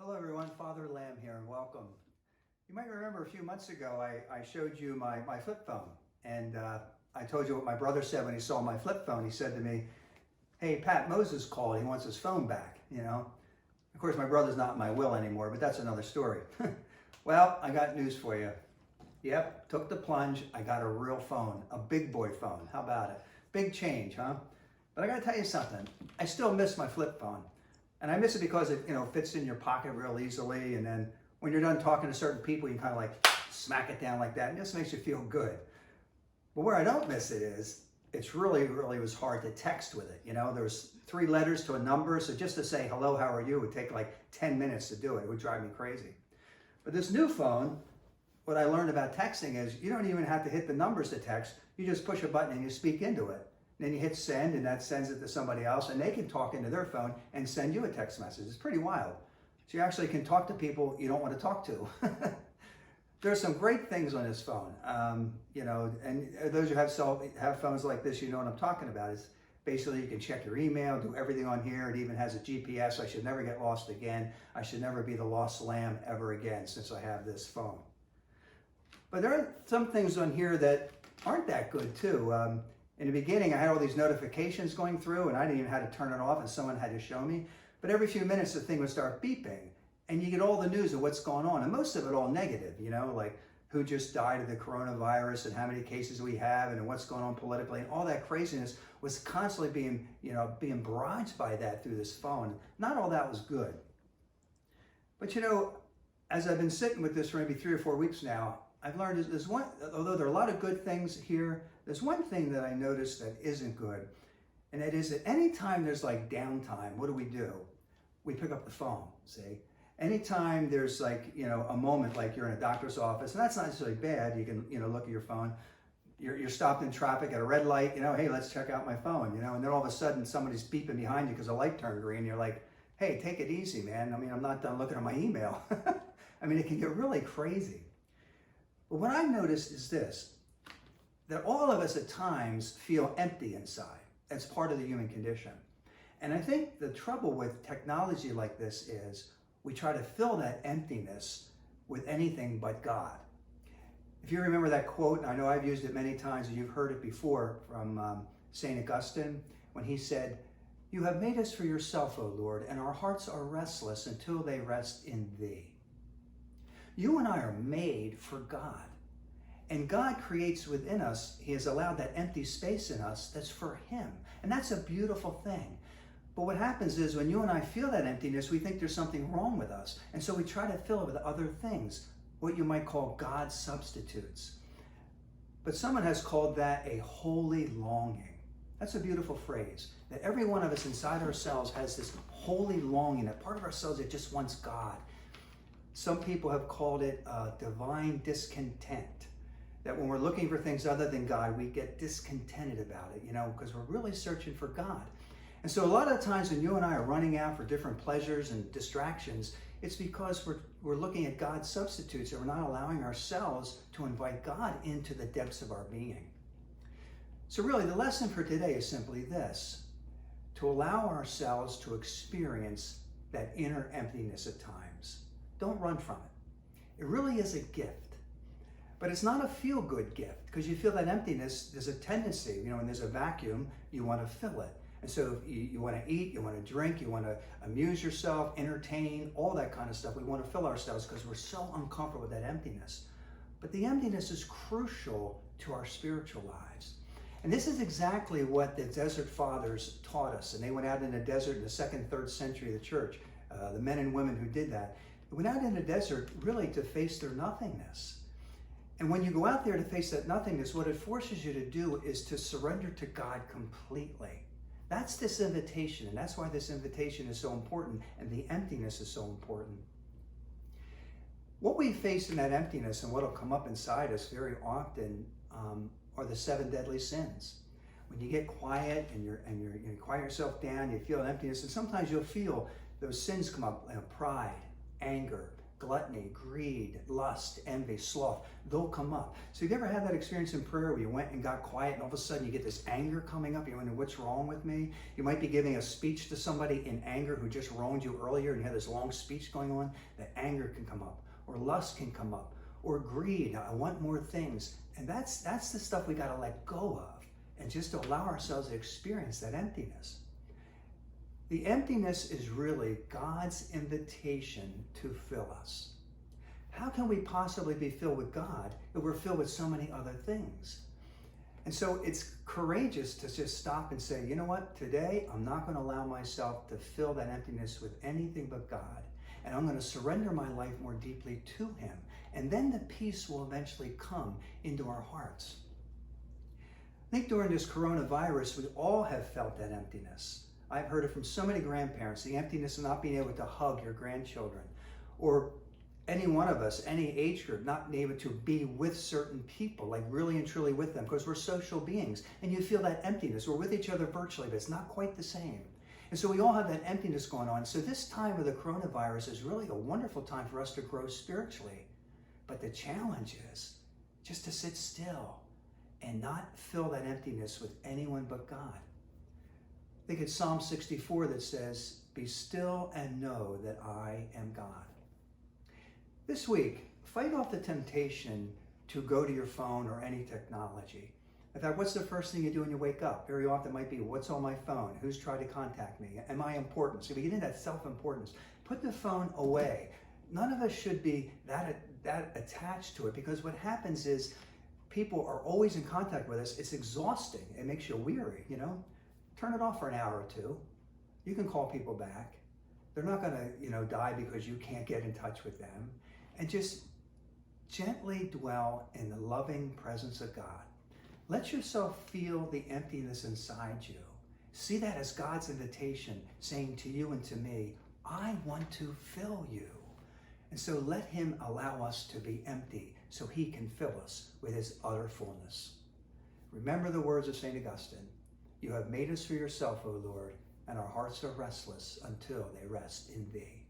Hello everyone, Father Lamb here and welcome. You might remember a few months ago I showed you my flip phone, and I told you what my brother said when he saw my flip phone. He said to me, "Hey, Pat Moses called, he wants his phone back," you know. Of course my brother's not in my will anymore, but that's another story. Well, I got news for you. Yep, took the plunge, I got a real phone, a big boy phone. How about it? Big change, huh? But I gotta tell you something, I still miss my flip phone. And I miss it because it, fits in your pocket real easily. And then when you're done talking to certain people, you kind of like smack it down like that. And it just makes you feel good. But where I don't miss it is, it's really was hard to text with it. There was 3 letters to a number. So just to say, hello, how are you, would take like 10 minutes to do it. It would drive me crazy. But this new phone, what I learned about texting is you don't even have to hit the numbers to text. You just push a button and you speak into it. Then you hit send, and that sends it to somebody else, and they can talk into their phone and send you a text message. It's pretty wild. So you actually can talk to people you don't want to talk to. There's some great things on this phone, and those who have phones like this, you know what I'm talking about. It's basically you can check your email, do everything on here. It even has a GPS. I should never get lost again. I should never be the lost lamb ever again since I have this phone. But there are some things on here that aren't that good too. In the beginning, I had all these notifications going through, and I didn't even know how to turn it off, and someone had to show me. But every few minutes, the thing would start beeping, and you get all the news of what's going on, and most of it all negative, like who just died of the coronavirus, and how many cases we have, and what's going on politically, and all that craziness was constantly being barraged by that through this phone. Not all that was good. But as I've been sitting with this for maybe 3 or 4 weeks now, I've learned there's one, although there are a lot of good things here, there's one thing that I noticed that isn't good. And that is that anytime there's like downtime, what do? We pick up the phone, see? Anytime there's like, a moment like you're in a doctor's office, and that's not necessarily bad, you can, look at your phone. You're stopped in traffic at a red light, hey, let's check out my phone, and then all of a sudden somebody's beeping behind you because the light turned green. You're like, hey, take it easy, man. I'm not done looking at my email. It can get really crazy. But what I've noticed is this, that all of us at times feel empty inside. That's part of the human condition. And I think the trouble with technology like this is we try to fill that emptiness with anything but God. If you remember that quote, and I know I've used it many times and you've heard it before from St Agustin, when he said, "You have made us for yourself, O Lord, and our hearts are restless until they rest in thee." You and I are made for God. And God creates within us, he has allowed that empty space in us that's for him. And that's a beautiful thing. But what happens is when you and I feel that emptiness, we think there's something wrong with us. And so we try to fill it with other things, what you might call God substitutes. But someone has called that a holy longing. That's a beautiful phrase, that every one of us inside ourselves has this holy longing, that part of ourselves that just wants God. Some people have called it divine discontent. That when we're looking for things other than God, we get discontented about it, because we're really searching for God. And so a lot of times when you and I are running out for different pleasures and distractions, it's because we're looking at God's substitutes and we're not allowing ourselves to invite God into the depths of our being. So really the lesson for today is simply this, to allow ourselves to experience that inner emptiness at times. Don't run from it. It really is a gift. But it's not a feel-good gift, because you feel that emptiness, there's a tendency, when there's a vacuum, you want to fill it. And so you want to eat, you want to drink, you want to amuse yourself, entertain, all that kind of stuff. We want to fill ourselves because we're so uncomfortable with that emptiness. But the emptiness is crucial to our spiritual lives. And this is exactly what the Desert Fathers taught us. And they went out in the desert in the 2nd, 3rd century of the church, the men and women who did that. They went out in the desert really to face their nothingness. And when you go out there to face that nothingness, what it forces you to do is to surrender to God completely. That's this invitation, and that's why this invitation is so important, and the emptiness is so important. What we face in that emptiness and what will come up inside us very often are the 7 deadly sins. When you get quiet and you quiet yourself down, you feel emptiness, and sometimes you'll feel those sins come up, pride, anger, gluttony, greed, lust, envy, sloth, they'll come up. So have you ever had that experience in prayer where you went and got quiet and all of a sudden you get this anger coming up? You wonder, what's wrong with me? You might be giving a speech to somebody in anger who just wronged you earlier and you had this long speech going on. That anger can come up, or lust can come up, or greed. I want more things. And that's the stuff we got to let go of and just to allow ourselves to experience that emptiness. The emptiness is really God's invitation to fill us. How can we possibly be filled with God if we're filled with so many other things? And so it's courageous to just stop and say, you know what, today I'm not going to allow myself to fill that emptiness with anything but God. And I'm going to surrender my life more deeply to Him. And then the peace will eventually come into our hearts. I think during this coronavirus, we all have felt that emptiness. I've heard it from so many grandparents, the emptiness of not being able to hug your grandchildren, or any one of us, any age group, not being able to be with certain people, like really and truly with them, because we're social beings, and you feel that emptiness. We're with each other virtually, but it's not quite the same. And so we all have that emptiness going on. So this time of the coronavirus is really a wonderful time for us to grow spiritually. But the challenge is just to sit still and not fill that emptiness with anyone but God. I think it's Psalm 64 that says, "Be still and know that I am God." This week, fight off the temptation to go to your phone or any technology. In fact, what's the first thing you do when you wake up? Very often it might be, what's on my phone? Who's tried to contact me? Am I important? So we get into that self-importance. Put the phone away. None of us should be that attached to it, because what happens is people are always in contact with us. It's exhausting. It makes you weary, you know? Turn it off for an hour or two. You can call people back. They're not going to, die because you can't get in touch with them. And just gently dwell in the loving presence of God. Let yourself feel the emptiness inside you. See that as God's invitation, saying to you and to me, I want to fill you. And so let Him allow us to be empty so He can fill us with His utter fullness. Remember the words of St Augustin. You have made us for yourself, O Lord, and our hearts are restless until they rest in Thee.